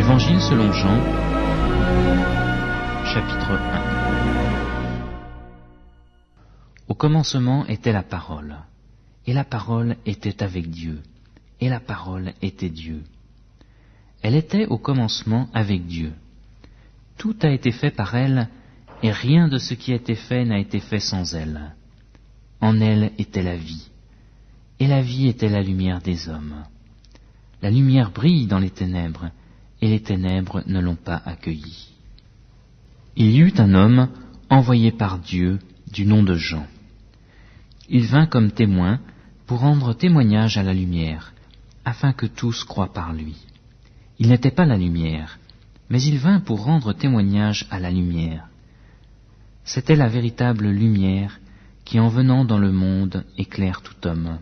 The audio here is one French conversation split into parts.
Évangile selon Jean, chapitre 1. Au commencement était la parole, et la parole était avec Dieu, et la parole était Dieu. Elle était au commencement avec Dieu. Tout a été fait par elle, et rien de ce qui a été fait n'a été fait sans elle. En elle était la vie, et la vie était la lumière des hommes. La lumière brille dans les ténèbres, et les ténèbres ne l'ont pas accueillie. Il y eut un homme envoyé par Dieu du nom de Jean. Il vint comme témoin pour rendre témoignage à la lumière, afin que tous croient par lui. Il n'était pas la lumière, mais il vint pour rendre témoignage à la lumière. C'était la véritable lumière qui, en venant dans le monde, éclaire tout homme.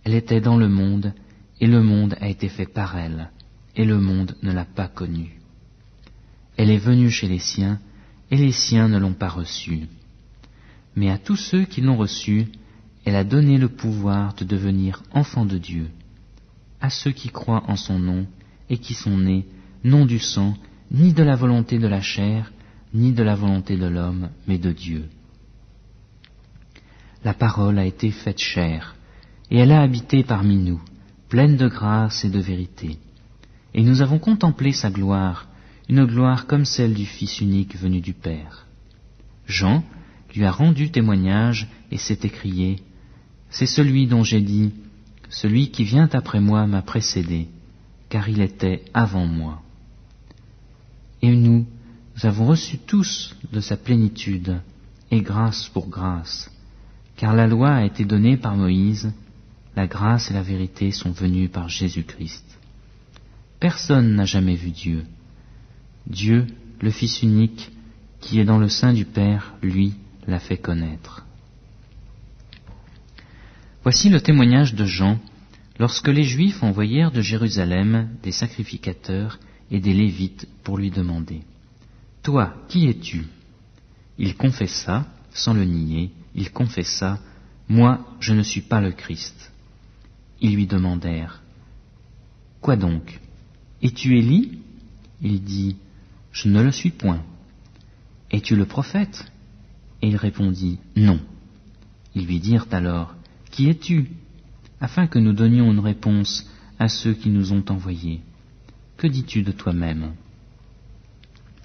Elle était dans le monde, et le monde a été fait par elle, et le monde ne l'a pas connue. Elle est venue chez les siens, et les siens ne l'ont pas reçue. Mais à tous ceux qui l'ont reçue, elle a donné le pouvoir de devenir enfants de Dieu, à ceux qui croient en son nom, et qui sont nés, non du sang, ni de la volonté de la chair, ni de la volonté de l'homme, mais de Dieu. La parole a été faite chair, et elle a habité parmi nous, pleine de grâce et de vérité. Et nous avons contemplé sa gloire, une gloire comme celle du Fils unique venu du Père. Jean lui a rendu témoignage et s'est écrié, « C'est celui dont j'ai dit, celui qui vient après moi m'a précédé, car il était avant moi. » Et nous avons reçu tous de sa plénitude, et grâce pour grâce, car la loi a été donnée par Moïse, la grâce et la vérité sont venues par Jésus-Christ. Personne n'a jamais vu Dieu. Dieu, le Fils unique, qui est dans le sein du Père, lui, l'a fait connaître. Voici le témoignage de Jean, lorsque les Juifs envoyèrent de Jérusalem des sacrificateurs et des Lévites pour lui demander « Toi, qui es-tu » Il confessa, sans le nier, il confessa « Moi, je ne suis pas le Christ ». Ils lui demandèrent « Quoi donc ? Es-tu Élie » Il dit « Je ne le suis point. »« Es-tu le prophète » Et il répondit « Non. » Ils lui dirent alors « Qui es-tu » afin que nous donnions une réponse à ceux qui nous ont envoyés. Que dis-tu de toi-même ?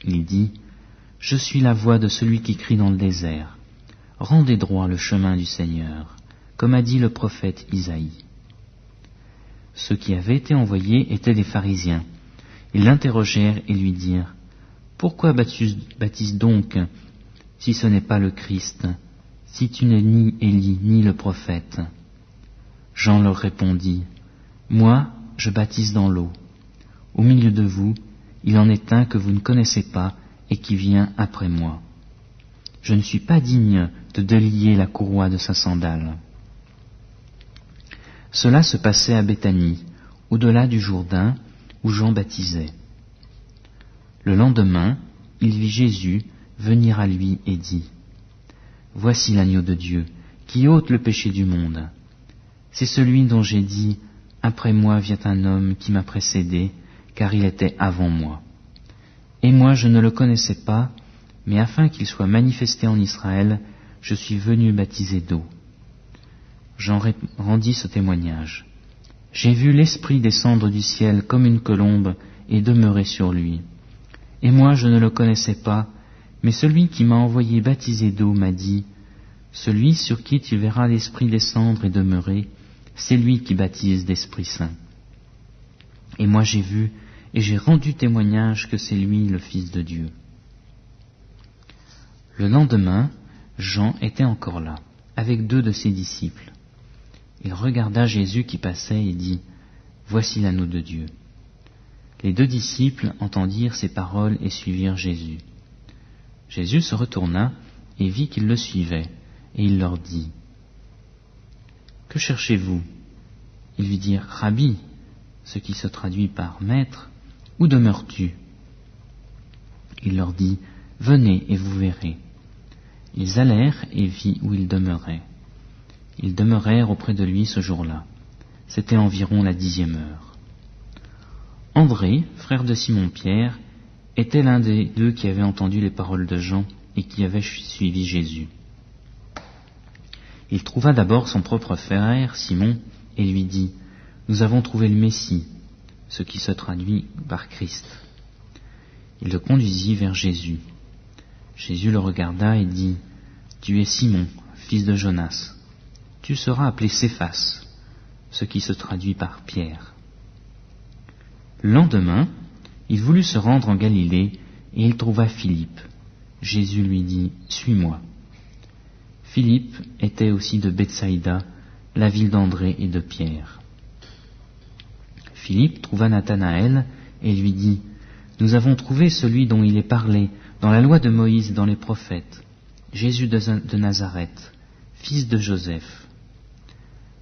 Il dit « Je suis la voix de celui qui crie dans le désert. Rendez droit le chemin du Seigneur, comme a dit le prophète Isaïe. » Ceux qui avaient été envoyés étaient des pharisiens. Ils l'interrogèrent et lui dirent « Pourquoi baptises donc, si ce n'est pas le Christ, si tu n'es ni Élie ni le prophète ?» Jean leur répondit « Moi, je baptise dans l'eau. Au milieu de vous, il en est un que vous ne connaissez pas et qui vient après moi. Je ne suis pas digne de délier la courroie de sa sandale. » Cela se passait à Béthanie, au-delà du Jourdain, où Jean baptisait. Le lendemain, il vit Jésus venir à lui et dit « Voici l'agneau de Dieu, qui ôte le péché du monde. C'est celui dont j'ai dit « Après moi vient un homme qui m'a précédé, car il était avant moi. Et moi je ne le connaissais pas, mais afin qu'il soit manifesté en Israël, je suis venu baptiser d'eau. » Jean rendit ce témoignage. « J'ai vu l'Esprit descendre du ciel comme une colombe et demeurer sur lui. Et moi je ne le connaissais pas, mais celui qui m'a envoyé baptiser d'eau m'a dit, « Celui sur qui tu verras l'Esprit descendre et demeurer, c'est lui qui baptise d'Esprit Saint. » Et moi j'ai vu et j'ai rendu témoignage que c'est lui le Fils de Dieu. Le lendemain, Jean était encore là, avec 2 de ses disciples. Il regarda Jésus qui passait et dit « Voici l'agneau de Dieu. » Les 2 disciples entendirent ces paroles et suivirent Jésus. Jésus se retourna et vit qu'ils le suivaient, et il leur dit « Que cherchez-vous » Ils lui dirent « Rabbi », ce qui se traduit par « Maître », « Où demeures-tu » Il leur dit « Venez et vous verrez. » Ils allèrent et vit où il demeurait. Ils demeurèrent auprès de lui ce jour-là. C'était environ la 10e heure. André, frère de Simon-Pierre, était l'un des deux qui avaient entendu les paroles de Jean et qui avait suivi Jésus. Il trouva d'abord son propre frère, Simon, et lui dit « Nous avons trouvé le Messie », ce qui se traduit par Christ. Il le conduisit vers Jésus. Jésus le regarda et dit « Tu es Simon, fils de Jonas. Tu seras appelé Céphas », ce qui se traduit par Pierre. Le lendemain, il voulut se rendre en Galilée et il trouva Philippe. Jésus lui dit « Suis-moi ». Philippe était aussi de Bethsaïda, la ville d'André et de Pierre. Philippe trouva Nathanaël et lui dit « Nous avons trouvé celui dont il est parlé dans la loi de Moïse et dans les prophètes, Jésus de Nazareth, fils de Joseph. »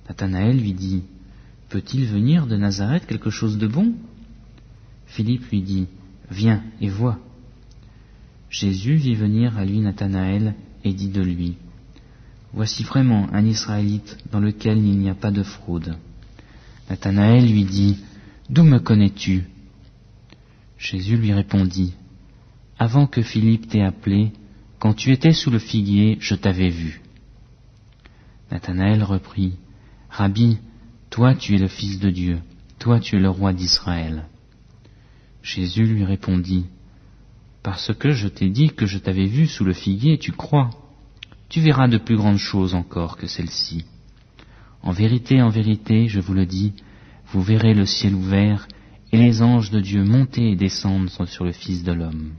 Nathanaël lui dit « Peut-il venir de Nazareth quelque chose de bon ?» Philippe lui dit « Viens et vois. » Jésus vit venir à lui Nathanaël et dit de lui « Voici vraiment un Israélite dans lequel il n'y a pas de fraude. » Nathanaël lui dit « D'où me connais-tu » Jésus lui répondit « Avant que Philippe t'ait appelé, quand tu étais sous le figuier, je t'avais vu. » Nathanaël reprit « Rabbi, toi tu es le Fils de Dieu, toi tu es le roi d'Israël. » Jésus lui répondit « Parce que je t'ai dit que je t'avais vu sous le figuier, tu crois. Tu verras de plus grandes choses encore que celles-ci. En vérité, je vous le dis, vous verrez le ciel ouvert et les anges de Dieu monter et descendre sur le Fils de l'homme. »